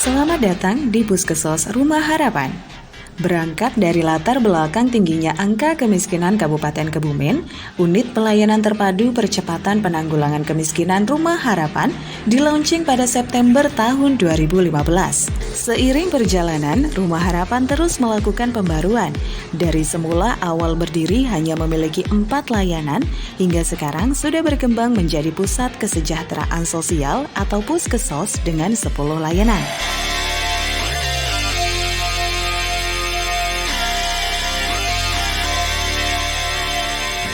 Selamat datang di Puskesmas Rumah Harapan. Berangkat dari latar belakang tingginya angka kemiskinan Kabupaten Kebumen, Unit Pelayanan Terpadu Percepatan Penanggulangan Kemiskinan Rumah Harapan di-launching pada September tahun 2015. Seiring perjalanan, Rumah Harapan terus melakukan pembaruan. Dari semula awal berdiri hanya memiliki 4 layanan, hingga sekarang sudah berkembang menjadi Pusat Kesejahteraan Sosial atau Puskesmas dengan 10 layanan.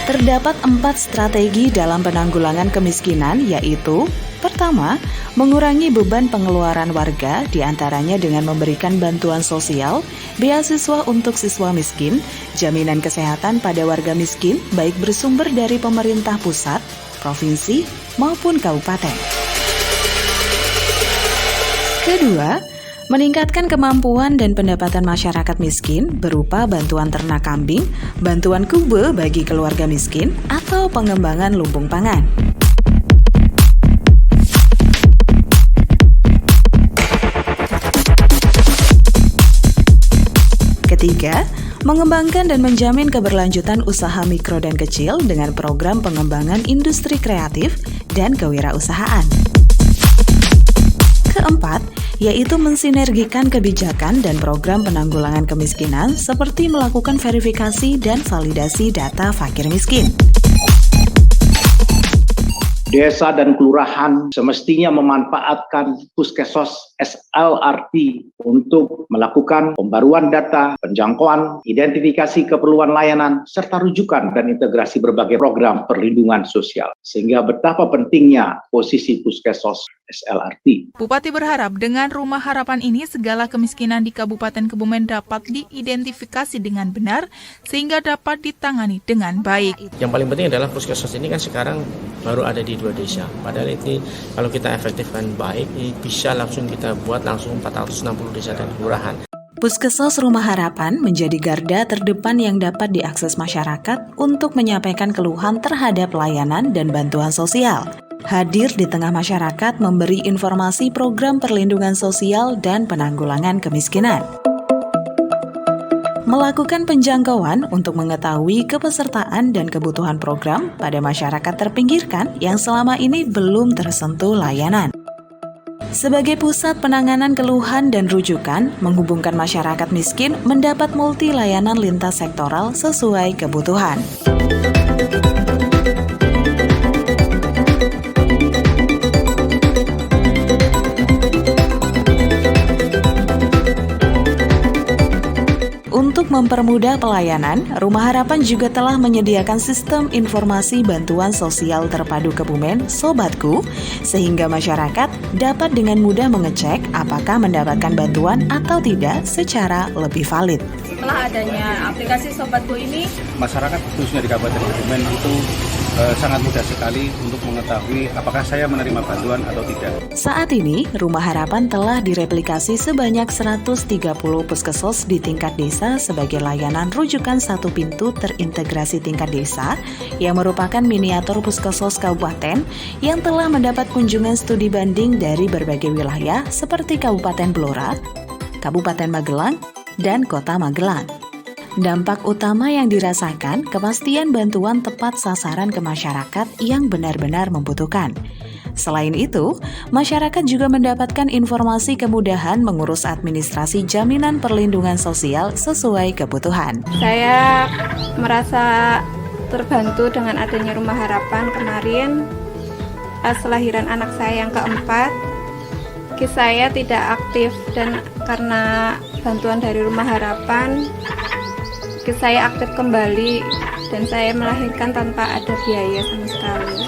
Terdapat 4 strategi dalam penanggulangan kemiskinan, yaitu: pertama, mengurangi beban pengeluaran warga, diantaranya dengan memberikan bantuan sosial, beasiswa untuk siswa miskin, jaminan kesehatan pada warga miskin, baik bersumber dari pemerintah pusat, provinsi, maupun kabupaten. Kedua, meningkatkan kemampuan dan pendapatan masyarakat miskin berupa bantuan ternak kambing, bantuan kube bagi keluarga miskin, atau pengembangan lumbung pangan. Ketiga, mengembangkan dan menjamin keberlanjutan usaha mikro dan kecil dengan program pengembangan industri kreatif dan kewirausahaan. Keempat, yaitu mensinergikan kebijakan dan program penanggulangan kemiskinan seperti melakukan verifikasi dan validasi data fakir miskin. Desa dan kelurahan semestinya memanfaatkan Puskesmas SLRT untuk melakukan pembaruan data, penjangkauan, identifikasi keperluan layanan, serta rujukan dan integrasi berbagai program perlindungan sosial. Sehingga betapa pentingnya posisi Puskesmas SLRT. Bupati berharap dengan Rumah Harapan ini segala kemiskinan di Kabupaten Kebumen dapat diidentifikasi dengan benar sehingga dapat ditangani dengan baik. Yang paling penting adalah Puskesmas ini kan sekarang baru ada di 2 desa. Padahal ini kalau kita efektifkan baik, bisa langsung kita buat langsung 460 desa dan kelurahan. Puskesmas Rumah Harapan menjadi garda terdepan yang dapat diakses masyarakat untuk menyampaikan keluhan terhadap layanan dan bantuan sosial. Hadir di tengah masyarakat memberi informasi program perlindungan sosial dan penanggulangan kemiskinan. Melakukan penjangkauan untuk mengetahui kepesertaan dan kebutuhan program pada masyarakat terpinggirkan yang selama ini belum tersentuh layanan. Sebagai pusat penanganan keluhan dan rujukan, menghubungkan masyarakat miskin mendapat multi layanan lintas sektoral sesuai kebutuhan. Untuk mempermudah pelayanan, Rumah Harapan juga telah menyediakan sistem informasi bantuan sosial terpadu Kebumen Sobatku, sehingga masyarakat dapat dengan mudah mengecek apakah mendapatkan bantuan atau tidak secara lebih valid. Setelah adanya aplikasi Sobatku ini, masyarakat khususnya di Kabupaten Kebumen itu sangat mudah sekali untuk mengetahui apakah saya menerima bantuan atau tidak. Saat ini, Rumah Harapan telah direplikasi sebanyak 130 puskesmas di tingkat desa sebagai layanan rujukan satu pintu terintegrasi tingkat desa yang merupakan miniatur puskesmas kabupaten yang telah mendapat kunjungan studi banding dari berbagai wilayah seperti Kabupaten Blora, Kabupaten Magelang, dan Kota Magelang. Dampak utama yang dirasakan kepastian bantuan tepat sasaran ke masyarakat yang benar-benar membutuhkan. Selain itu, masyarakat juga mendapatkan informasi kemudahan mengurus administrasi jaminan perlindungan sosial sesuai kebutuhan. saya merasa terbantu dengan adanya Rumah Harapan kemarin. Selahiran anak saya yang keempat, saya tidak aktif dan karena bantuan dari Rumah Harapan, saya aktif kembali dan saya melahirkan tanpa ada biaya sama sekali.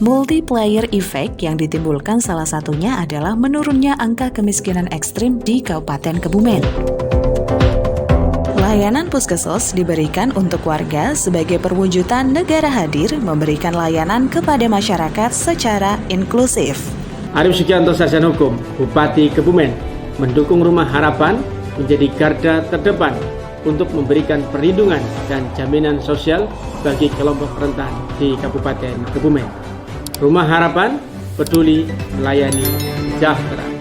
Multiplier effect yang ditimbulkan salah satunya adalah menurunnya angka kemiskinan ekstrim di Kabupaten Kebumen. Layanan Puskesmas diberikan untuk warga sebagai perwujudan negara hadir memberikan layanan kepada masyarakat secara inklusif. Arif Sugianto, Sarjana Hukum, Bupati Kebumen, mendukung Rumah Harapan menjadi garda terdepan untuk memberikan perlindungan dan jaminan sosial bagi kelompok rentan di Kabupaten Kebumen. Rumah Harapan peduli melayani sejahtera.